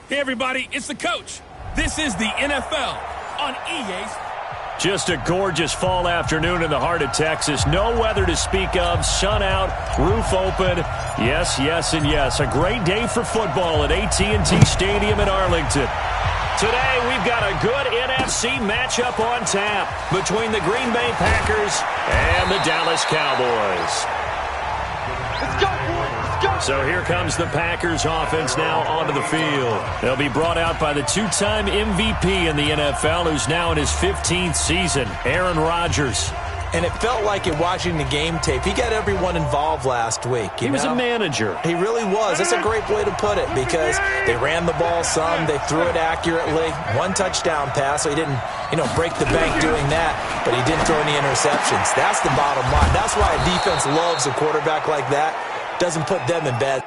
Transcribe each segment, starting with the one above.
Hey, everybody, it's the coach. This is the NFL on EA's. Just a gorgeous fall afternoon in the heart of Texas. No weather to speak of. Sun out, roof open. Yes, yes, and yes. A great day for football at AT&T Stadium in Arlington. Today, we've got a good NFC matchup on tap between the Green Bay Packers and the Dallas Cowboys. Let's go, boys. Let's go. So here comes the Packers offense now onto the field. They'll be brought out by the two-time MVP in the NFL, who's now in his 15th season, Aaron Rodgers. And it felt like in watching the game tape, he got everyone involved last week. He was a manager. He really was. That's a great way to put it because they ran the ball some, they threw it accurately. One touchdown pass, so he didn't, break the bank doing that, but he didn't throw any interceptions. That's the bottom line. That's why a defense loves a quarterback like that. Doesn't put them in bed.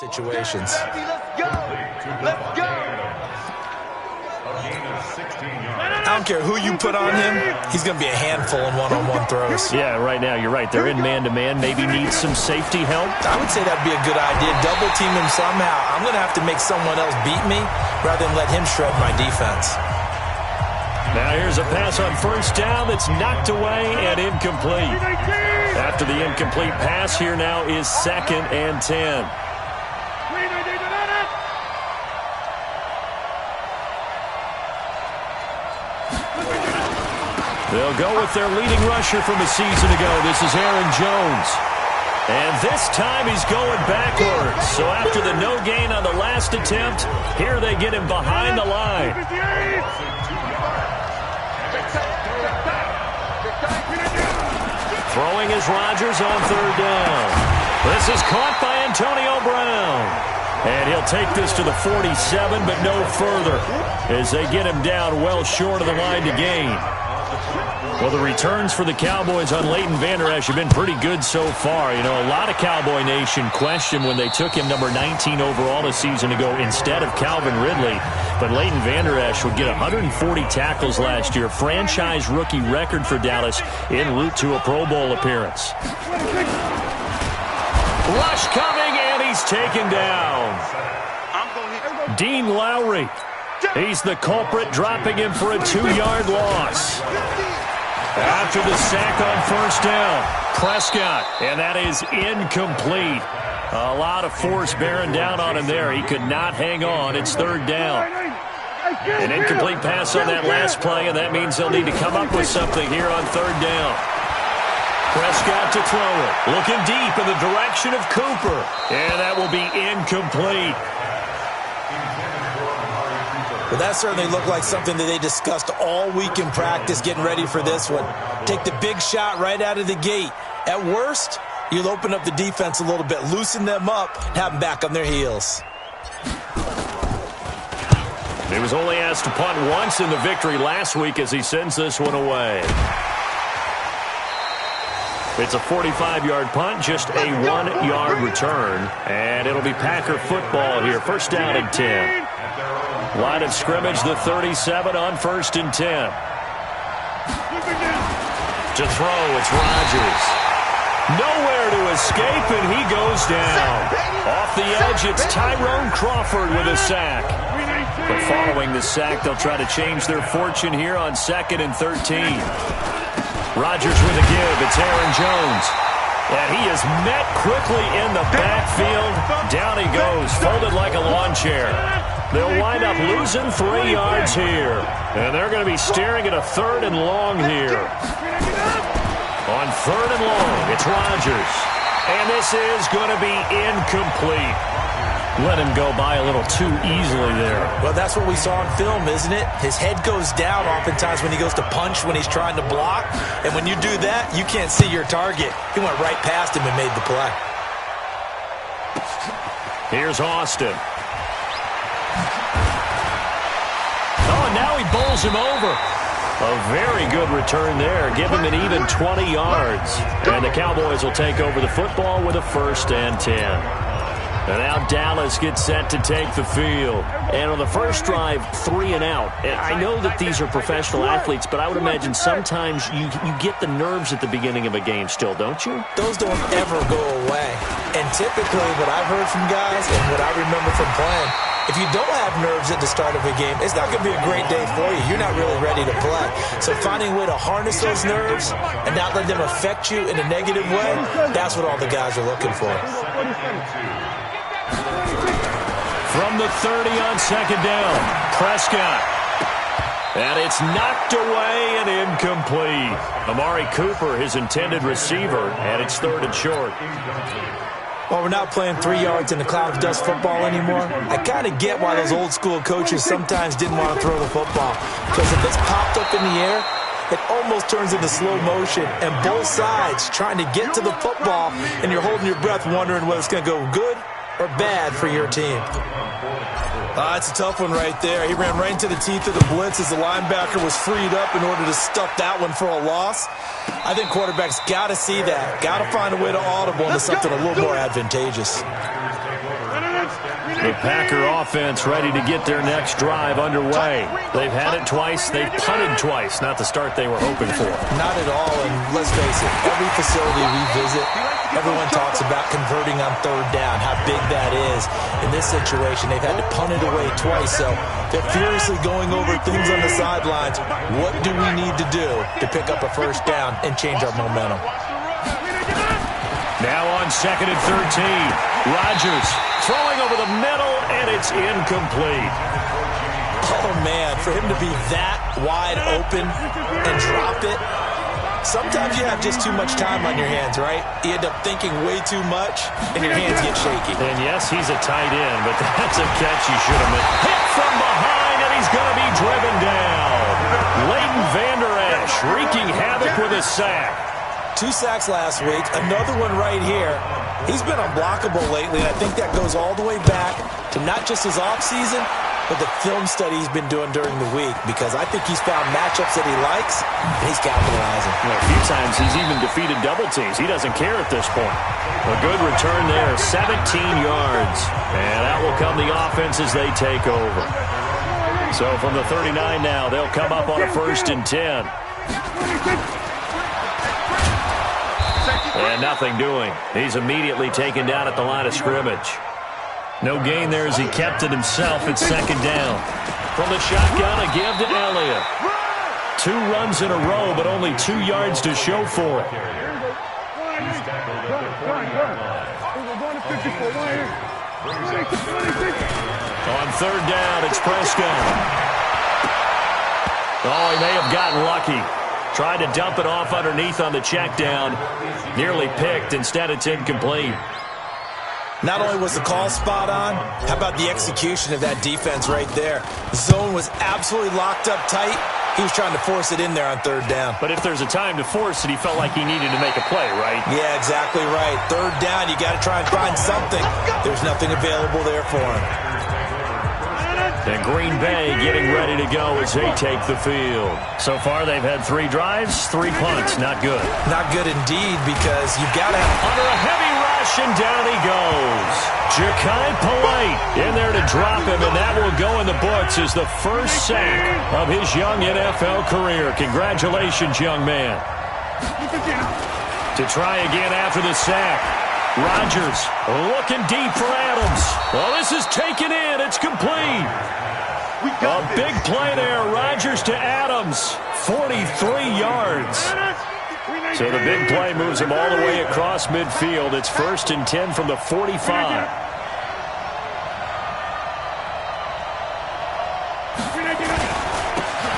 Situations. Let's go. Let's go. I don't care who you put on him, he's going to be a handful in one-on-one throws. Yeah, right now, you're right. They're in man-to-man. Maybe needs some safety help. I would say that'd be a good idea. Double team him somehow. I'm going to have to make someone else beat me rather than let him shred my defense. Now here's a pass on first down that's knocked away and incomplete. After the incomplete pass, here now is 2nd and 10. They'll go with their leading rusher from a season ago. This is Aaron Jones. And this time he's going backwards. So after the no gain on the last attempt, here they get him behind the line. Throwing is Rodgers on 3rd down. This is caught by Antonio Brown. And he'll take this to the 47, but no further as they get him down well short of the line to gain. Well, the returns for the Cowboys on Leighton Vander Esch have been pretty good so far. A lot of Cowboy Nation questioned when they took him number 19 overall a season ago instead of Calvin Ridley. But Leighton Vander Esch would get 140 tackles last year, franchise rookie record for Dallas en route to a Pro Bowl appearance. Rush coming, and he's taken down. Dean Lowry. He's the culprit, dropping him for a 2-yard loss. After the sack on first down, Prescott, and that is incomplete. A lot of force bearing down on him there. He could not hang on. It's 3rd down. An incomplete pass on that last play, and that means they'll need to come up with something here on 3rd down. Prescott to throw it. Looking deep in the direction of Cooper, and that will be incomplete. Well, that certainly looked like something that they discussed all week in practice getting ready for this one. Take the big shot right out of the gate. At worst, you'll open up the defense a little bit, loosen them up, and have them back on their heels. He was only asked to punt once in the victory last week as he sends this one away. It's a 45-yard punt, just a 1-yard return, and it'll be Packer football here. 1st down and 10. Line of scrimmage, the 37 on 1st and 10. To throw, it's Rodgers. Nowhere to escape, and he goes down. Off the edge, it's Tyrone Crawford with a sack. But following the sack, they'll try to change their fortune here on 2nd and 13. Rodgers with a give. It's Aaron Jones. And he is met quickly in the backfield. Down he goes, folded like a lawn chair. They'll wind up losing 3 yards here. And they're going to be staring at a 3rd and long here. On 3rd and long, it's Rodgers. And this is going to be incomplete. Let him go by a little too easily there. Well, that's what we saw in film, isn't it? His head goes down oftentimes when he goes to punch when he's trying to block. And when you do that, you can't see your target. He went right past him and made the play. Here's Austin. Oh, and now he bowls him over. A very good return there. Give him an even 20 yards. And the Cowboys will take over the football with a 1st and 10. And now Dallas gets set to take the field. And on the first drive, 3 and out. And I know that these are professional athletes, but I would imagine sometimes you get the nerves at the beginning of a game still, don't you? Those don't ever go away. And typically what I've heard from guys and what I remember from playing, if you don't have nerves at the start of a game, it's not going to be a great day for you. You're not really ready to play. So finding a way to harness those nerves and not let them affect you in a negative way, that's what all the guys are looking for. From the 30 on 2nd down, Prescott. And it's knocked away and incomplete. Amari Cooper, his intended receiver, and it's 3rd and short. Well, we're not playing 3 yards in a cloud of dust football anymore. I kind of get why those old school coaches sometimes didn't want to throw the football. Because if it's popped up in the air, it almost turns into slow motion. And both sides trying to get to the football, and you're holding your breath wondering whether it's going to go good or bad for your team. It's a tough one right there. He ran right into the teeth of the blitz as the linebacker was freed up in order to stuff that one for a loss. I think quarterbacks got to see that. Got to find a way to audible into something a little more advantageous. The Packer offense ready to get their next drive underway. They've had it twice. They've punted twice. Not the start they were hoping for. Not at all, and let's face it, every facility we visit, everyone talks about converting on 3rd down, how big that is. In this situation, they've had to punt it away twice, so they're furiously going over things on the sidelines. What do we need to do to pick up a 1st down and change our momentum? Now on 2nd and 13, Rodgers throwing over the middle, and it's incomplete. Oh, man, for him to be that wide open and drop it, sometimes you have just too much time on your hands, right? You end up thinking way too much, and your hands get shaky. And yes, he's a tight end, but that's a catch he should have made. Hit from behind, and he's going to be driven down. Leighton Vander Esch wreaking havoc with a sack. 2 sacks last week, another one right here. He's been unblockable lately, and I think that goes all the way back to not just his offseason, but the film study he's been doing during the week, because I think he's found matchups that he likes, and he's capitalizing. Well, a few times he's even defeated double teams. He doesn't care at this point. A good return there, 17 yards. And that will come the offense as they take over. So from the 39 now, they'll come up on a 1st and 10. And nothing doing. He's immediately taken down at the line of scrimmage. No gain there as he kept it himself at 2nd down. From the shotgun, a give to Elliott. 2 runs in a row, but only 2 yards to show for it. On 3rd down, it's Prescott. Oh, he may have gotten lucky. Tried to dump it off underneath on the check down. Nearly picked. Instead, it's incomplete. Not only was the call spot on, how about the execution of that defense right there? The zone was absolutely locked up tight. He was trying to force it in there on 3rd down. But if there's a time to force it, he felt like he needed to make a play, right? Yeah, exactly right. 3rd down, you got to try and find something. There's nothing available there for him. And Green Bay getting ready to go as they take the field. So far, they've had 3 drives, 3 punts. Not good. Not good indeed, because you've got to have... Under a heavy rush, and down he goes. Ja'Kai Polite in there to drop him, and that will go in the books as the first sack of his young NFL career. Congratulations, young man. To try again after the sack. Rodgers looking deep for Adams. Well, this is taken in. It's complete. A big play there. Rodgers to Adams. 43 yards. So the big play moves him all the way across midfield. It's 1st and 10 from the 45.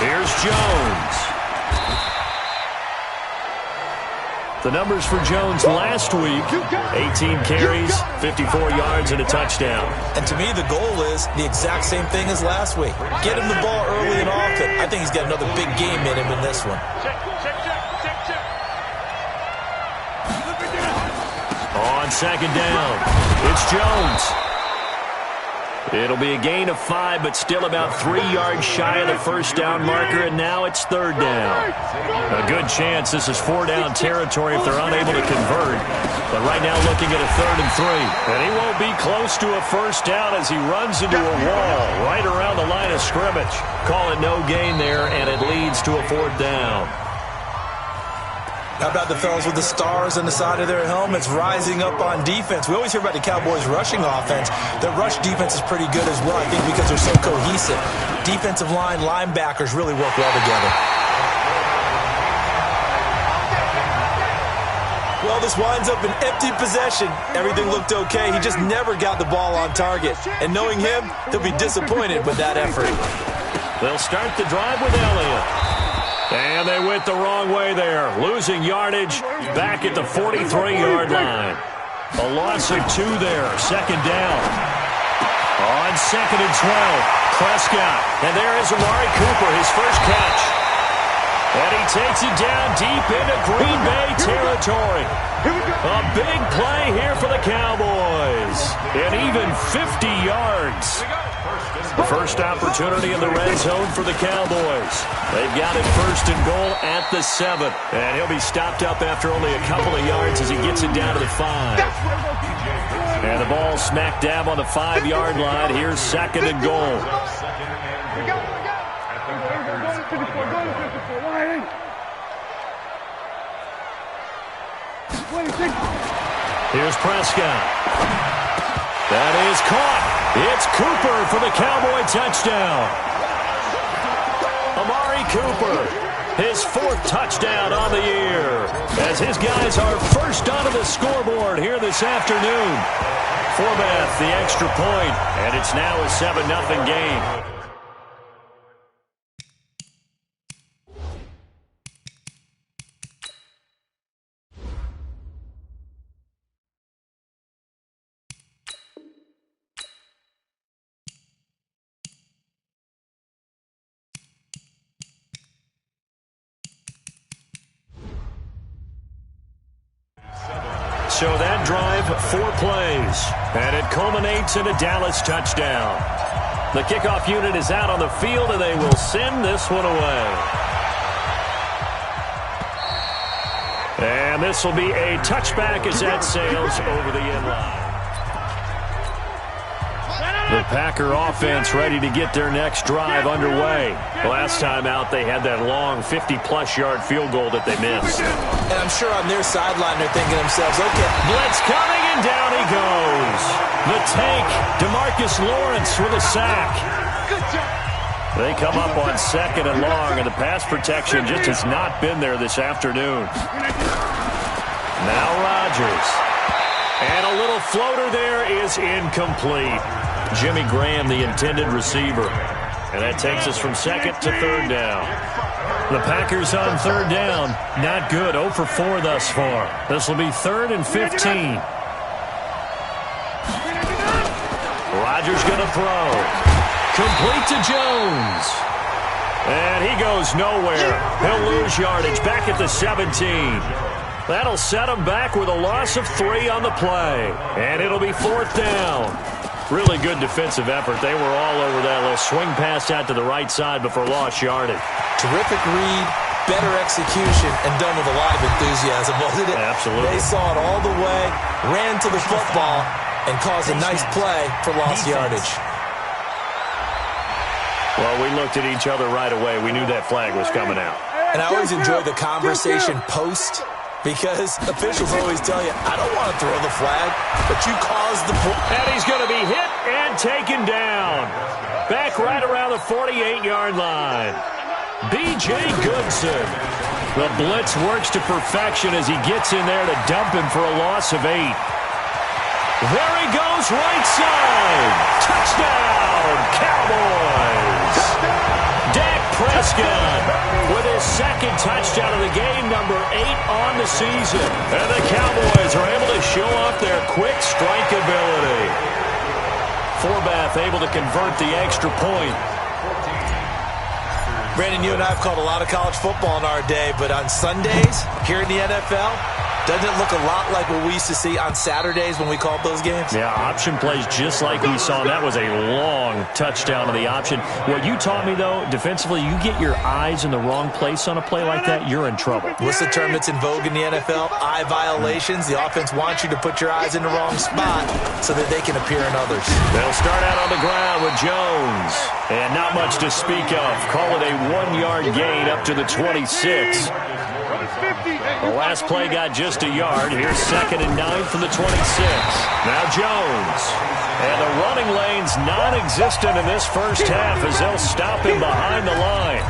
Here's Jones. The numbers for Jones last week, 18 carries, 54 yards, and a touchdown. And to me, the goal is the exact same thing as last week. Get him the ball early and often. I think he's got another big game in him in this one. On second down, it's Jones. It'll be a gain of 5, but still about 3 yards shy of the first down marker, and now it's third down. A good chance this is 4-down territory if they're unable to convert. But right now looking at a 3rd and 3. And he won't be close to a first down as he runs into a wall right around the line of scrimmage. Call it no gain there, and it leads to a 4th down. How about the fellas with the stars on the side of their helmets rising up on defense? We always hear about the Cowboys' rushing offense. Their rush defense is pretty good as well, I think, because they're so cohesive. Defensive line, linebackers really work well together. Well, this winds up an empty possession. Everything looked okay. He just never got the ball on target. And knowing him, he'll be disappointed with that effort. They'll start the drive with Elliott. And they went the wrong way there, losing yardage back at the 43-yard line. A loss of 2 there, second down. On second and 12, Prescott. And there is Amari Cooper, his first catch. And he takes it down deep into Green Bay territory. A big play here for the Cowboys. And even 50 yards. The first opportunity in the red zone for the Cowboys. They've got it first and goal at the 7. And he'll be stopped up after only a couple of yards as he gets it down to the 5. And the ball smack dab on the 5-yard line. Here's second and goal. Here's Prescott. That is caught. It's Cooper for the Cowboy touchdown. Amari Cooper, his 4th touchdown on the year, as his guys are first onto the scoreboard here this afternoon. Forbath, the extra point, and it's now a 7-0 game. So that drive, 4 plays, and it culminates in a Dallas touchdown. The kickoff unit is out on the field, and they will send this one away. And this will be a touchback as that sails over the end line. The Packer offense ready to get their next drive underway. Last time out, they had that long 50-plus yard field goal that they missed. And I'm sure on their sideline they're thinking to themselves, okay. Blitz coming, and down he goes. The tank, DeMarcus Lawrence with a sack. They come up on second and long, and the pass protection just has not been there this afternoon. Now Rodgers. And a little floater there is incomplete. Jimmy Graham, the intended receiver. And that takes us from second to third down. The Packers on third down. Not good. 0 for 4 thus far. This will be 3rd and 15. Rodgers going to throw. Complete to Jones. And he goes nowhere. He'll lose yardage back at the 17. That'll set him back with a loss of 3 on the play. And it'll be 4th down. Really good defensive effort. They were all over that little swing pass out to the right side before lost yardage. Terrific read, better execution, and done with a lot of enthusiasm, wasn't it? Absolutely. They saw it all the way, ran to the football, and caused a nice play for lost yardage. Well, we looked at each other right away. We knew that flag was coming out. And I always enjoy the conversation post, because officials always tell you, I don't want to throw the flag, but you caused the point. And he's going to be hit and taken down. Back right around the 48-yard line. B.J. Goodson. The blitz works to perfection as he gets in there to dump him for a loss of 8. There he goes, right side. Touchdown, Cowboys. Dak Prescott with his second touchdown of the game, number 8 on the season. And the Cowboys are able to show off their quick strike ability. Forbath able to convert the extra point. Brandon, you and I have called a lot of college football in our day, but on Sundays here in the NFL, doesn't it look a lot like what we used to see on Saturdays when we called those games? Yeah, option plays just like we saw. That was a long touchdown to the option. What you taught me, though, defensively, you get your eyes in the wrong place on a play like that, you're in trouble. What's the term that's in vogue in the NFL? Eye violations. The offense wants you to put your eyes in the wrong spot so that they can appear in others. They'll start out on the ground with Jones. And not much to speak of. Call it a 1-yard gain up to the 26. The last play got just a yard. Here's 2nd and 9 from the 26. Now Jones. And the running lane's non-existent in this first half as they'll stop him behind the line.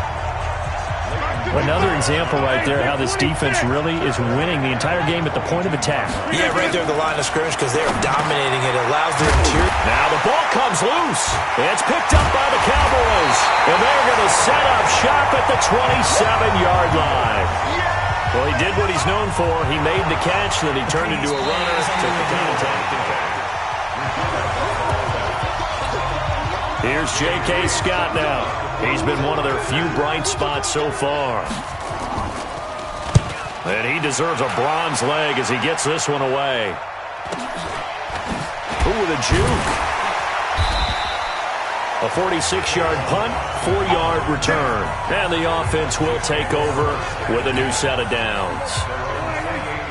Another example right there how this defense really is winning the entire game at the point of attack. Yeah, right there at the line of scrimmage because they're dominating it. It allows their interior. Now the ball comes loose. It's picked up by the Cowboys. And they're going to set up shop at the 27-yard line. Well, he did what he's known for. He made the catch, then he turned into a runner, took the contact, and here's J.K. Scott now. He's been one of their few bright spots so far. And he deserves a bronze leg as he gets this one away. Ooh, with a juke. A 46-yard punt, 4-yard return. And the offense will take over with a new set of downs.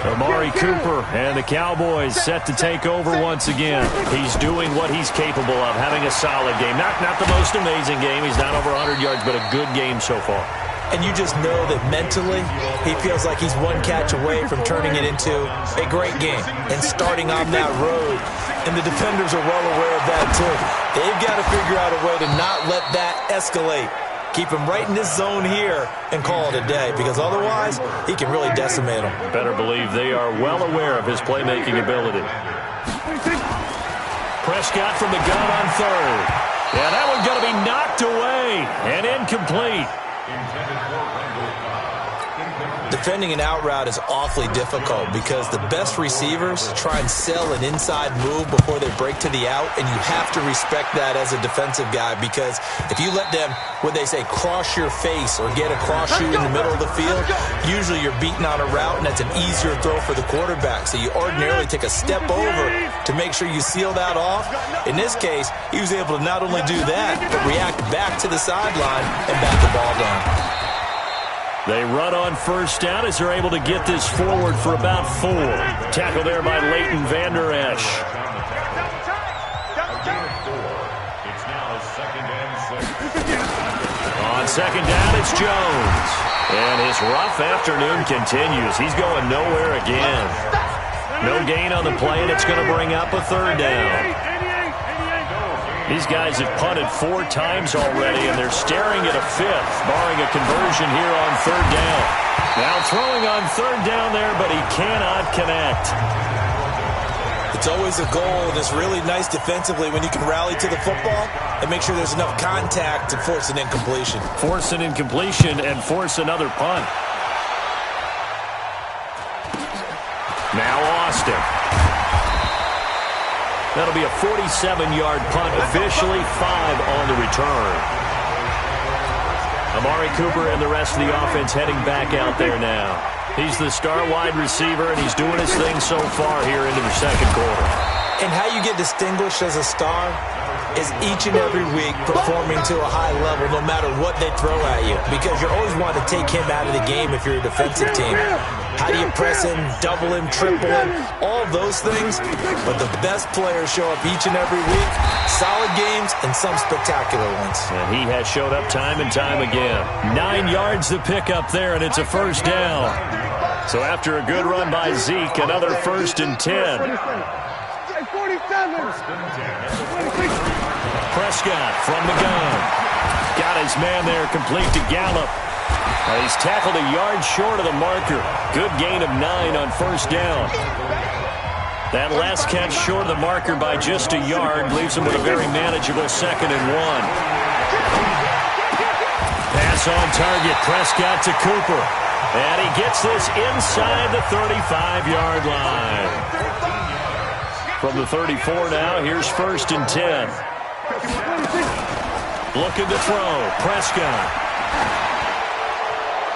Amari Cooper and the Cowboys set to take over once again. He's doing what he's capable of, having a solid game. Not the most amazing game. He's not over 100 yards, but a good game so far. And you just know that mentally he feels like he's one catch away from turning it into a great game and starting on that road. And the defenders are well aware of that too. They've got to figure out a way to not let that escalate. Keep him right in this zone here and call it a day, because otherwise he can really decimate them. Better believe they are well aware of his playmaking ability. Prescott from the gun on 3rd. Yeah, that one's going to be knocked away and incomplete. Defending an out route is awfully difficult because the best receivers try and sell an inside move before they break to the out, and you have to respect that as a defensive guy, because if you let them, what they say, cross your face or get across you in the middle of the field, usually you're beaten on a route, and that's an easier throw for the quarterback. So you ordinarily take a step over to make sure you seal that off. In this case, he was able to not only do that, but react back to the sideline and bat the ball down. They run on 1st down as they're able to get this forward for about 4. Tackle there by Leighton Vander Esch. On 2nd down, it's Jones. And his rough afternoon continues. He's going nowhere again. No gain on the play, and it's going to bring up a 3rd down. These guys have punted 4 times already, and they're staring at a 5th, barring a conversion here on 3rd down. Now throwing on 3rd down there, but he cannot connect. It's always a goal, and it's really nice defensively when you can rally to the football and make sure there's enough contact to force an incompletion. Force an incompletion and force another punt. Now Austin. That'll be a 47-yard punt, officially 5 on the return. Amari Cooper and the rest of the offense heading back out there now. He's the star wide receiver, and he's doing his thing so far here into the 2nd quarter. And how you get distinguished as a star is each and every week performing to a high level no matter what they throw at you, because you're always wanting to take him out of the game if you're a defensive team. How do you press him, double him, triple him, all those things? But the best players show up each and every week, solid games and some spectacular ones. And he has showed up time and time again. 9 yards to pick up there, and it's a 1st down. So after a good run by Zeke, another 1st and 10. Prescott from the gun. Got his man there, complete to Gallup. He's tackled a yard short of the marker. Good gain of 9 on 1st down. That last catch short of the marker by just a yard leaves him with a very manageable 2nd and 1. Pass Pass on target. Prescott to Cooper. And he gets this inside the 35-yard line. From the 34 now, here's 1st and 10. Looking to throw. Prescott.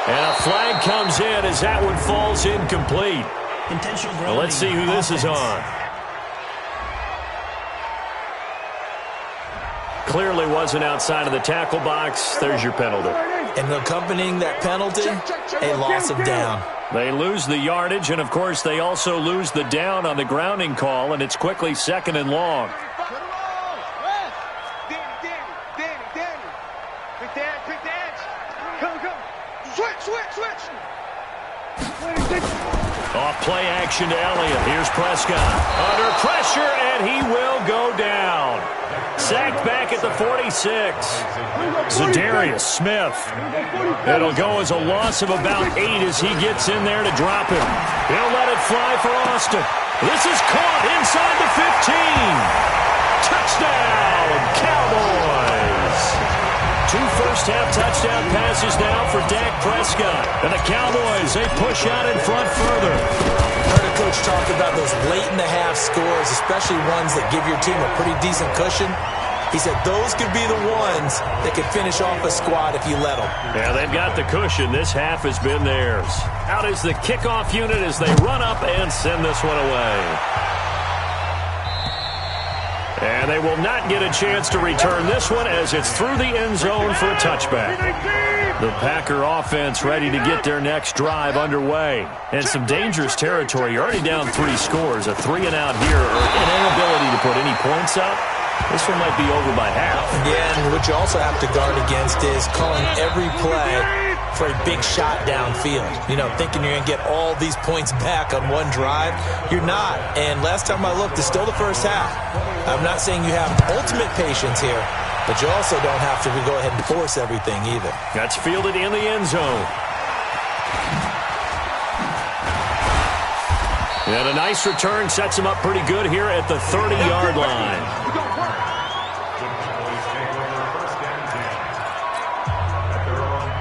And a flag comes in as that one falls incomplete. Well, let's see who this is on. Clearly wasn't outside of the tackle box. There's your penalty. And accompanying that penalty, a loss of down. They lose the yardage, and, of course, they also lose the down on the grounding call, and it's quickly 2nd and long. Off play action to Elliott. Here's Prescott. Under pressure, and he will go down. Sacked back at the 46. Zadarius Smith. It'll go as a loss of about 8 as he gets in there to drop him. He'll let it fly for Austin. This is caught inside the 15. Touchdown, Cowboys. 2 first-half touchdown passes now for Dak Prescott. And the Cowboys, they push out in front further. Heard a coach talk about those late-in-the-half scores, especially ones that give your team a pretty decent cushion. He said those could be the ones that could finish off a squad if you let them. Yeah, they've got the cushion. This half has been theirs. Out is the kickoff unit as they run up and send this one away. And they will not get a chance to return this one as it's through the end zone for a touchback. The Packer offense ready to get their next drive underway. And some dangerous territory. You're already down 3 scores. A 3-and-out here or an inability to put any points up. This one might be over by half. Yeah, and what you also have to guard against is calling every play for a big shot downfield. You know, thinking you're going to get all these points back on one drive. You're not. And last time I looked, it's still the first half. I'm not saying you have ultimate patience here, but you also don't have to go ahead and force everything either. That's fielded in the end zone. And a nice return sets him up pretty good here at the 30-yard line.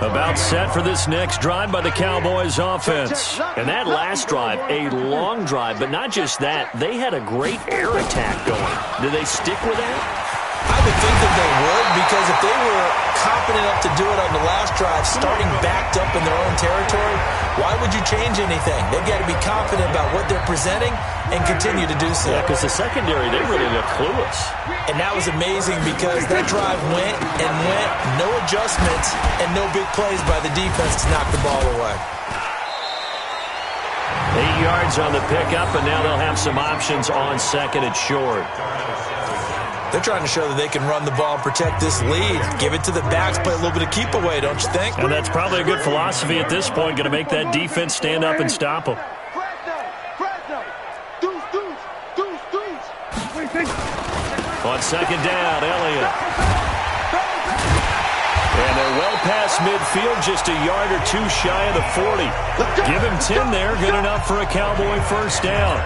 About set for this next drive by the Cowboys offense. And that last drive, a long drive, but not just that. They had a great air attack going. Did they stick with that? I would think that they would, because if they were confident enough to do it on the last drive, starting backed up in their own territory, why would you change anything? They've got to be confident about what they're presenting and continue to do so. Yeah, because the secondary, they really look clueless. And that was amazing because that drive went and went, no adjustments, and no big plays by the defense to knock the ball away. 8 yards on the pickup, and now they'll have some options on 2nd and short. They're trying to show that they can run the ball and protect this lead. Give it to the backs, play a little bit of keep away, don't you think? And that's probably a good philosophy at this point, going to make that defense stand up and stop them. On 2nd down, Elliott. And they're well past midfield, just a yard or 2 shy of the 40. Give him 10 there, good enough for a Cowboy first down.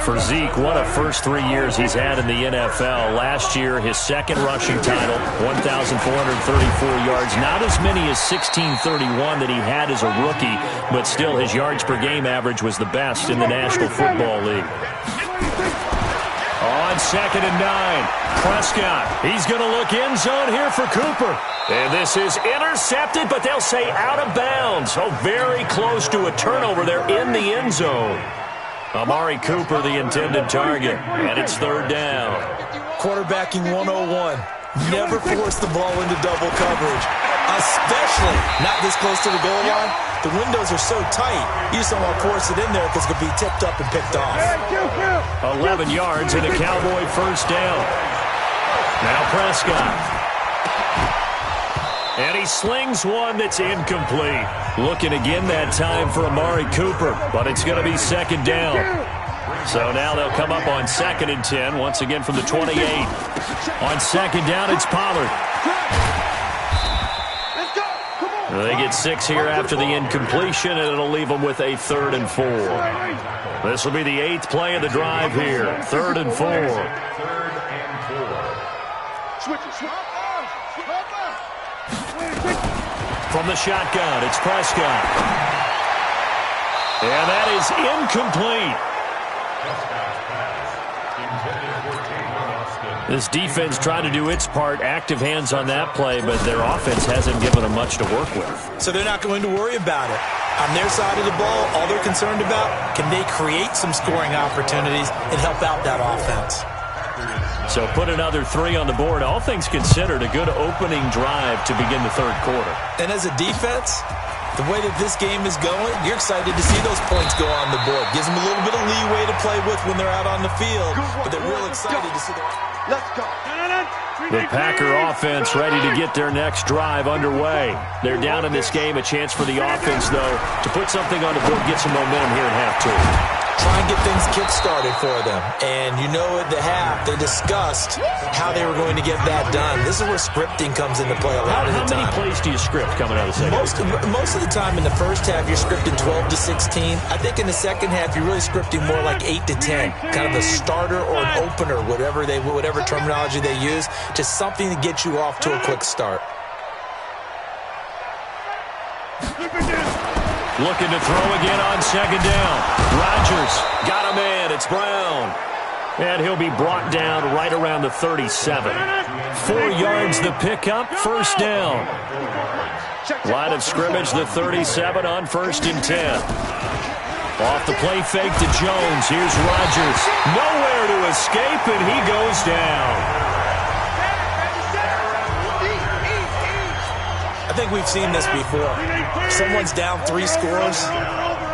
For Zeke, what a first 3 years he's had in the NFL. Last year, his 2nd rushing title, 1,434 yards. Not as many as 1,631 that he had as a rookie, but still his yards per game average was the best in the National Football League. On 2nd and 9, Prescott. He's going to look end zone here for Cooper. And this is intercepted, but they'll say out of bounds. Oh, very close to a turnover there in the end zone. Amari Cooper, the intended target, and it's 3rd down. Quarterbacking 101. Never force the ball into double coverage, especially not this close to the goal line. The windows are so tight, you just don't want to force it in there because it could be tipped up and picked off. 11 yards and a Cowboy first down. Now Prescott. And he slings one that's incomplete. Looking again that time for Amari Cooper, but it's going to be 2nd down. So now they'll come up on 2nd and 10, once again from the 28. On 2nd down, it's Pollard. They get 6 here after the incompletion, and it'll leave them with a 3rd and 4. This will be the 8th play of the drive here. 3rd and 4. from the shotgun. It's Prescott. And that is incomplete. This defense trying to do its part, active hands on that play, but their offense hasn't given them much to work with. So they're not going to worry about it. On their side of the ball, all they're concerned about, can they create some scoring opportunities and help out that offense? So put another 3 on the board. All things considered, a good opening drive to begin the third quarter. And as a defense, the way that this game is going, you're excited to see those points go on the board. Gives them a little bit of leeway to play with when they're out on the field, but they're real excited to see their... Let's go. The Packer offense ready to get their next drive underway. They're down in this game. A chance for the offense, though, to put something on the board, get some momentum here in half two. Try and get things kick-started for them. And you know at the half, they discussed how they were going to get that done. This is where scripting comes into play a lot of the time. How many plays do you script coming out of the second half? Most of the time in the first half, you're scripting 12 to 16. I think in the second half, you're really scripting more like 8 to 10. Kind of a starter or an opener, whatever terminology they use. Just something to get you off to a quick start. Looking to throw again on second down. Rodgers got him in. It's Brown. And he'll be brought down right around the 37. 4 yards the pickup, first down. Line of scrimmage, the 37 on 1st and 10. Off the play fake to Jones. Here's Rodgers. Nowhere to escape, and he goes down. I think we've seen this before. Someone's down 3 scores.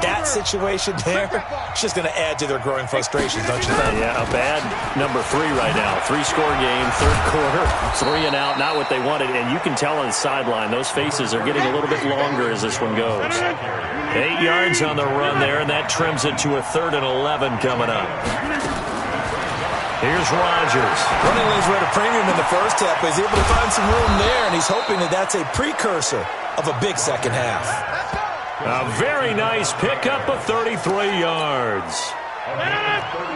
That situation there, it's just going to add to their growing frustrations, don't you think? Yeah, a bad number 3 right now. 3-score game, third quarter, 3 and out, not what they wanted. And you can tell on the sideline, those faces are getting a little bit longer as this one goes. 8 yards on the run there, and that trims it to a 3rd and 11 coming up. Here's Rodgers. Running lanes were at a premium in the first half, but he's able to find some room there, and he's hoping that that's a precursor of a big second half. A very nice pickup of 33 yards.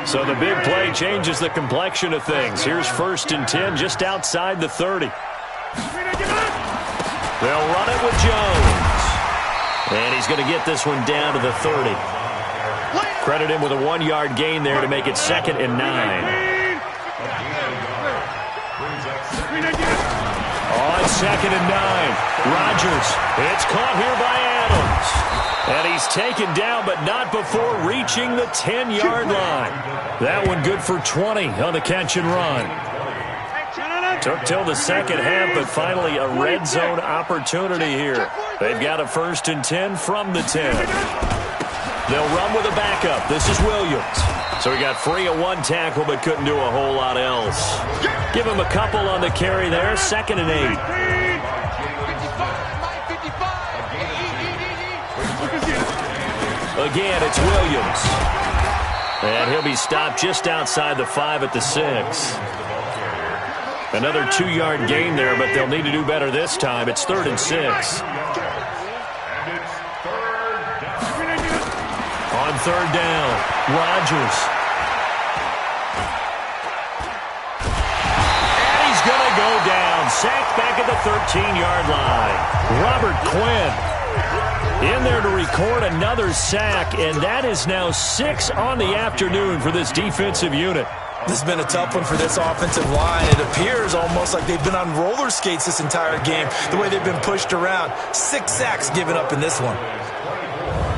So the big play changes the complexion of things. Here's 1st and 10 just outside the 30. They'll run it with Jones. And he's going to get this one down to the 30. Credit him with a 1-yard gain there to make it 2nd and 9. On 2nd and 9, Rodgers. It's caught here by Adams. And he's taken down, but not before reaching the 10-yard line. That one good for 20 on the catch and run. Took till the second half, but finally a red zone opportunity here. They've got a 1st and 10 from the 10. They'll run with a backup. This is Williams. So he got free of 1 tackle, but couldn't do a whole lot else. Give him a couple on the carry there. 2nd and 8. Again, it's Williams. And he'll be stopped just outside the 5 at the 6. Another 2-yard gain there, but they'll need to do better this time. It's 3rd and 6. On 3rd down, Rodgers. And he's going to go down. Sacked back at the 13-yard line. Robert Quinn in there to record another sack, and that is now 6 on the afternoon for this defensive unit. This has been a tough one for this offensive line. It appears almost like they've been on roller skates this entire game, the way they've been pushed around. 6 sacks given up in this one.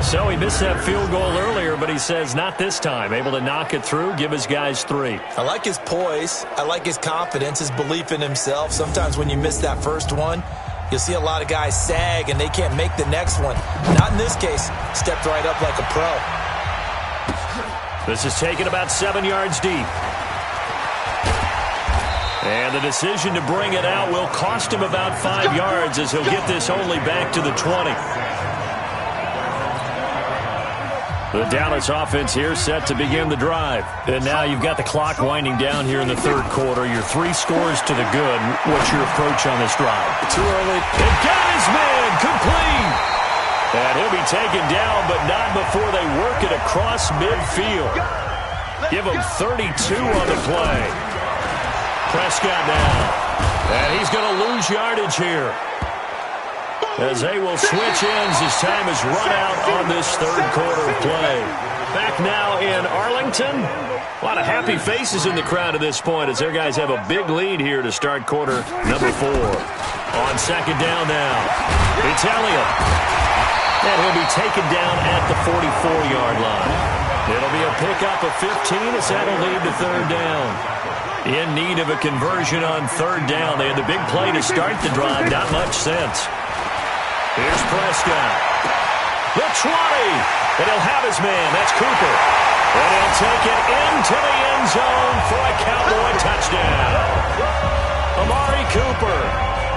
So he missed that field goal earlier, but he says not this time. Able to knock it through, give his guys 3. I like his poise. I like his confidence, his belief in himself. Sometimes when you miss that first one, you'll see a lot of guys sag and they can't make the next one. Not in this case. Stepped right up like a pro. This is taken about 7 yards deep. And the decision to bring it out will cost him about 5 yards as he'll get this only back to the 20. The Dallas offense here set to begin the drive. And now you've got the clock winding down here in the third quarter. Your 3 scores to the good. What's your approach on this drive? Too early. It got his man complete. And he'll be taken down, but not before they work it across midfield. Give him 32 on the play. Prescott now. And he's going to lose yardage here. as they will switch ends as time has run out on this third quarter of play. Back now in Arlington. A lot of happy faces in the crowd at this point as their guys have a big lead here to start quarter number 4. On second down now, Italia. And he'll be taken down at the 44-yard line. It'll be a pickup of 15 as that'll lead to third down. In need of a conversion on third down. They had the big play to start the drive. Not much sense. Here's Prescott. The 20. And he'll have his man. That's Cooper. And he'll take it into the end zone for a Cowboy touchdown. Amari Cooper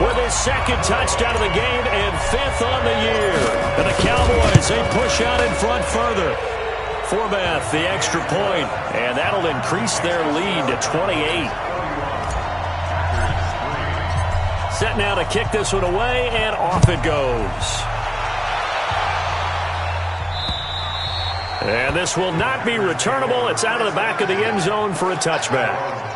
with his second touchdown of the game and 5th on the year. And the Cowboys, they push out in front further. Forbath, the extra point, and that'll increase their lead to 28. Set now to kick this one away, and off it goes. And this will not be returnable. It's out of the back of the end zone for a touchback.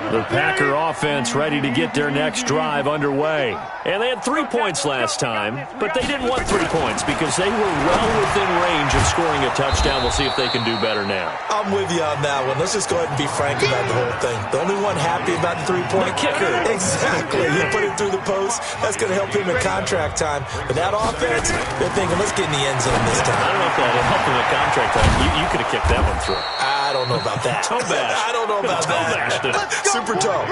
The Packer offense ready to get their next drive underway. And they had 3 points last time, but they didn't want 3 points because they were well within range of scoring a touchdown. We'll see if they can do better now. I'm with you on that one. Let's just go ahead and be frank about the whole thing. The only one happy about the 3-point kicker. Exactly. He put it through the post. That's going to help him in contract time. But that offense, they're thinking, let's get in the end zone this time. I don't know if that helped him in contract time. You could have kicked that one through. I don't know about that. Toe bash. I don't know about that. Bashed it. Super toe.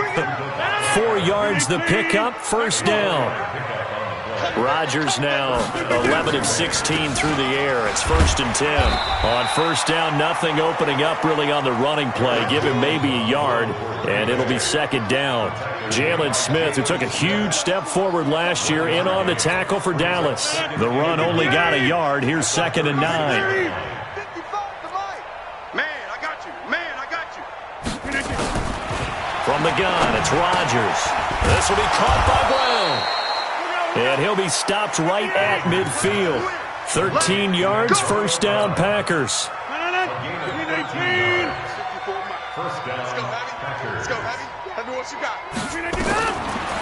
4 yards the pickup, first down. Rodgers now 11 of 16 through the air. It's 1st and 10. On first down, nothing opening up really on the running play. Give him maybe a yard, and it'll be second down. Jalen Smith, who took a huge step forward last year, in on the tackle for Dallas. The run only got a yard. Here's 2nd and 9. From the gun, it's Rodgers. This will be caught by Brown. And he'll be stopped right at midfield. 13 yards, first down, Packers.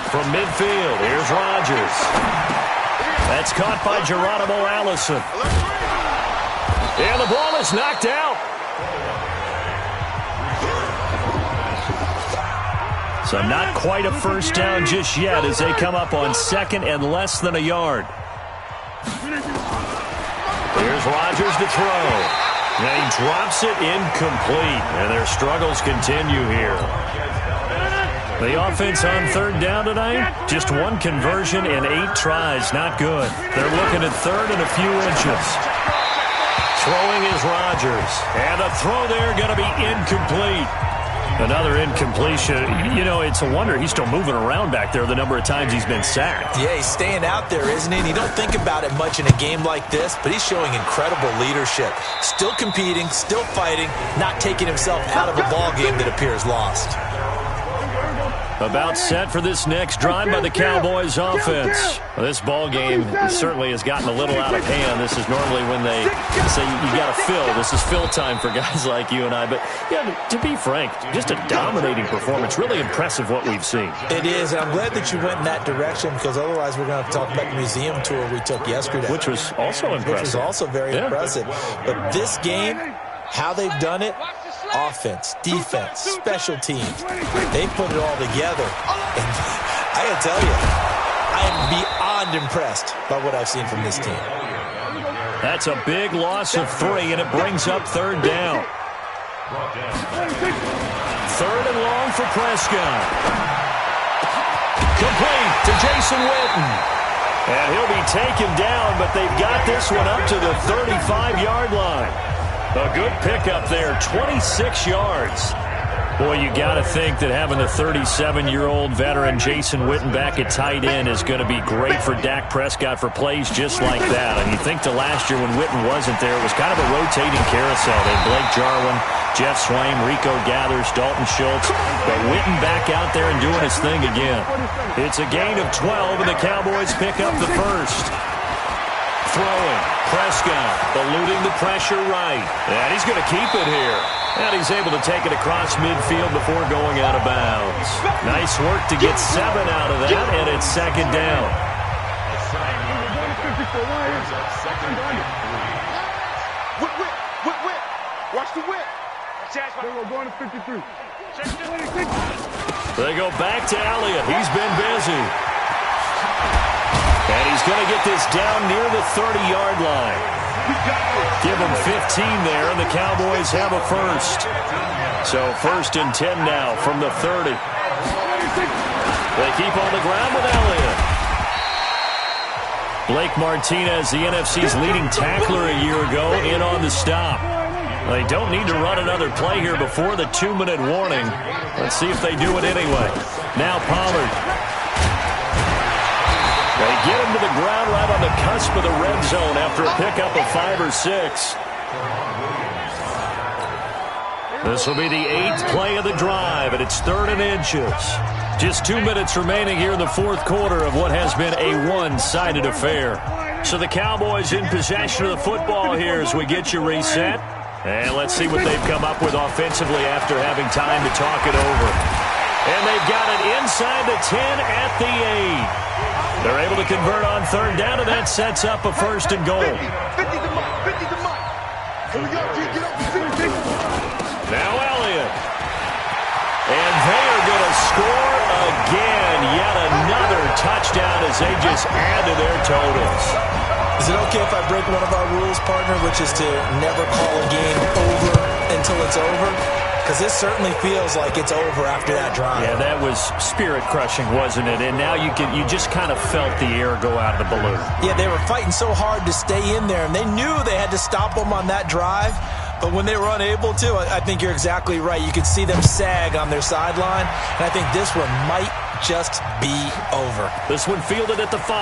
From midfield, here's Rodgers. That's caught by Geronimo Allison. And the ball is knocked out. So not quite a first down just yet as they come up on second and less than a yard. Here's Rodgers to throw. And he drops it incomplete. And their struggles continue here. The offense on third down tonight, just 1 conversion in 8 tries. Not good. They're looking at third and a few inches. Throwing is Rodgers. And the throw there going to be incomplete. Another incompletion. You know, it's a wonder he's still moving around back there the number of times he's been sacked. Yeah, he's staying out there, isn't he? And you don't think about it much in a game like this, but he's showing incredible leadership. Still competing, still fighting, not taking himself out of a ball game that appears lost. About set for this next drive by the Cowboys offense. Well, this ball game certainly has gotten a little out of hand. This is normally when they say you got to fill. This is fill time for guys like you and I. But yeah, to be frank, just a dominating performance. Really impressive what we've seen. It is. I'm glad that you went in that direction because otherwise we're going to have to talk about the museum tour we took yesterday. Which was also impressive. Which was also very impressive. But this game, how they've done it, offense, defense, special teams. They put it all together. And I got to tell you, I am beyond impressed by what I've seen from this team. That's a big loss of 3, and it brings up third down. 3rd and long for Prescott. Complete to Jason Witten. And he'll be taken down, but they've got this one up to the 35-yard line. A good pickup there, 26 yards. Boy, you got to think that having the 37-year-old veteran Jason Witten back at tight end is going to be great for Dak Prescott for plays just like that. And you think to last year when Witten wasn't there, it was kind of a rotating carousel. They had Blake Jarwin, Jeff Swaim, Rico Gathers, Dalton Schultz. But Witten back out there and doing his thing again. It's a gain of 12, and the Cowboys pick up the first. Throwing, Prescott eluding the pressure right. And he's going to keep it here. And he's able to take it across midfield before going out of bounds. Nice work to get 7 out of that, and it's second down. Whip. Watch the whip. We're going to 53. They go back to Elliott. He's been busy. And he's going to get this down near the 30-yard line. Give him 15 there, and the Cowboys have a first. So 1st and 10 now from the 30. They keep on the ground with Elliott. Blake Martinez, the NFC's leading tackler a year ago, in on the stop. They don't need to run another play here before the 2-minute warning. Let's see if they do it anyway. Now Pollard. They get him to the ground right on the cusp of the red zone after a pickup of 5 or 6. This will be the 8th play of the drive, and it's 3rd and inches. Just 2 minutes remaining here in the 4th quarter of what has been a one-sided affair. So the Cowboys in possession of the football here as we get you reset. And let's see what they've come up with offensively after having time to talk it over. And they've got it inside the 10 at the 8. They're able to convert on 3rd down, and that sets up a 1st and goal. 50 the mark. Here we go, G. Get up. Now Elliott. And they are going to score again. Yet another touchdown as they just add to their totals. Is it okay if I break one of our rules, partner, which is to never call a game over until it's over? Because this certainly feels like it's over after that drive. Yeah, that was spirit-crushing, wasn't it? And now you just kind of felt the air go out of the balloon. Yeah, they were fighting so hard to stay in there, and they knew they had to stop them on that drive. But when they were unable to, I think you're exactly right. You could see them sag on their sideline, and I think this one might just be over. This one fielded at the 5.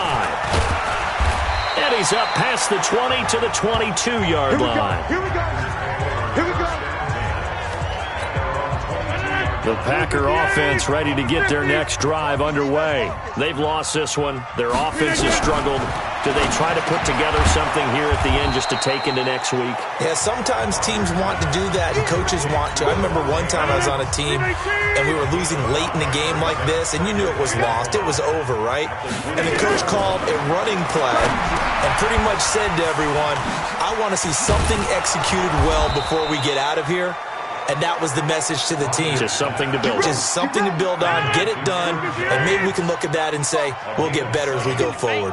And he's up past the 20 to the 22-yard line. Here we go. The Packer offense ready to get their next drive underway. They've lost this one. Their offense has struggled. Do they try to put together something here at the end just to take into next week? Yeah, sometimes teams want to do that and coaches want to. I remember one time I was on a team and we were losing late in a game like this, and you knew it was lost. It was over, right? And the coach called a running play and pretty much said to everyone, I want to see something executed well before we get out of here. And that was the message to the team. Just something to build on. Just something to build on, get it done, and maybe we can look at that and say, we'll get better as we go forward.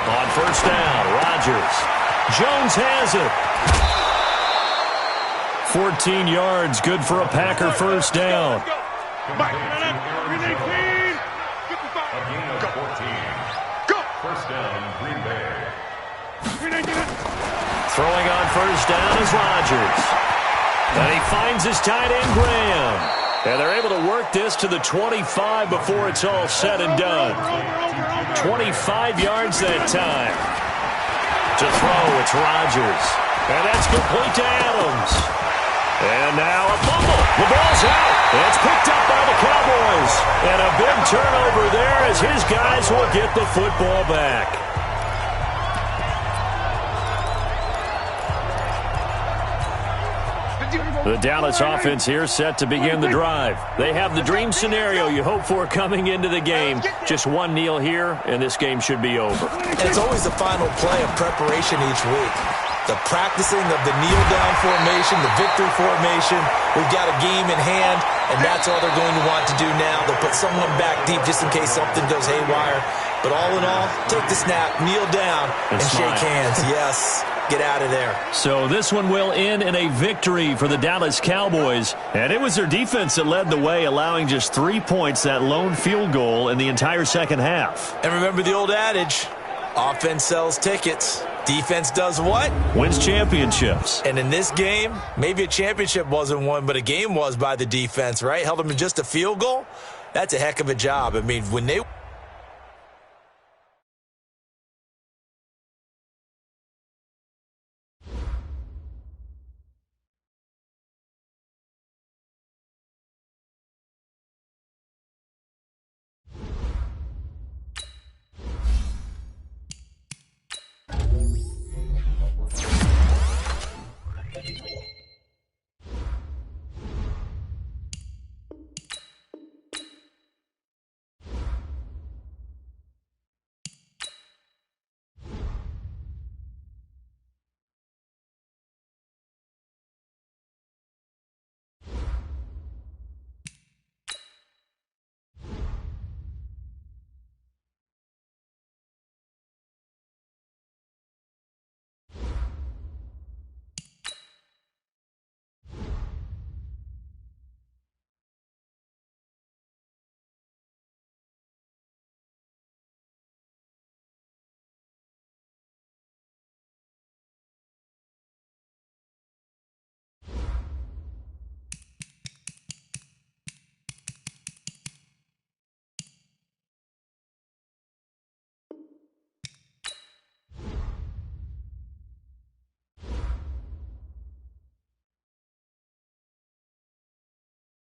On 1st down, Rodgers. Jones has it. 14 yards, good for a Packer 1st down. Throwing on 1st down is Rodgers. And he finds his tight end, Graham. And they're able to work this to the 25 before it's all said and done. 25 yards that time. To throw, it's Rodgers. And that's complete to Adams. And now a fumble. The ball's out. It's picked up by the Cowboys. And a big turnover there as his guys will get the football back. The Dallas offense here set to begin the drive. They have the dream scenario you hope for coming into the game. Just one kneel here, and this game should be over. And it's always the final play of preparation each week. The practicing of the kneel-down formation, the victory formation. We've got a game in hand, and that's all they're going to want to do now. They'll put someone back deep just in case something goes haywire. But all in all, take the snap, kneel down, and shake hands. Yes. Get out of there. So this one will end in a victory for the Dallas Cowboys. And it was their defense that led the way, allowing just 3 points, that lone field goal in the entire second half. And remember the old adage, offense sells tickets. Defense does what? Wins championships. And in this game, maybe a championship wasn't won, but a game was by the defense, right? Held them to just a field goal. That's a heck of a job. I mean, when they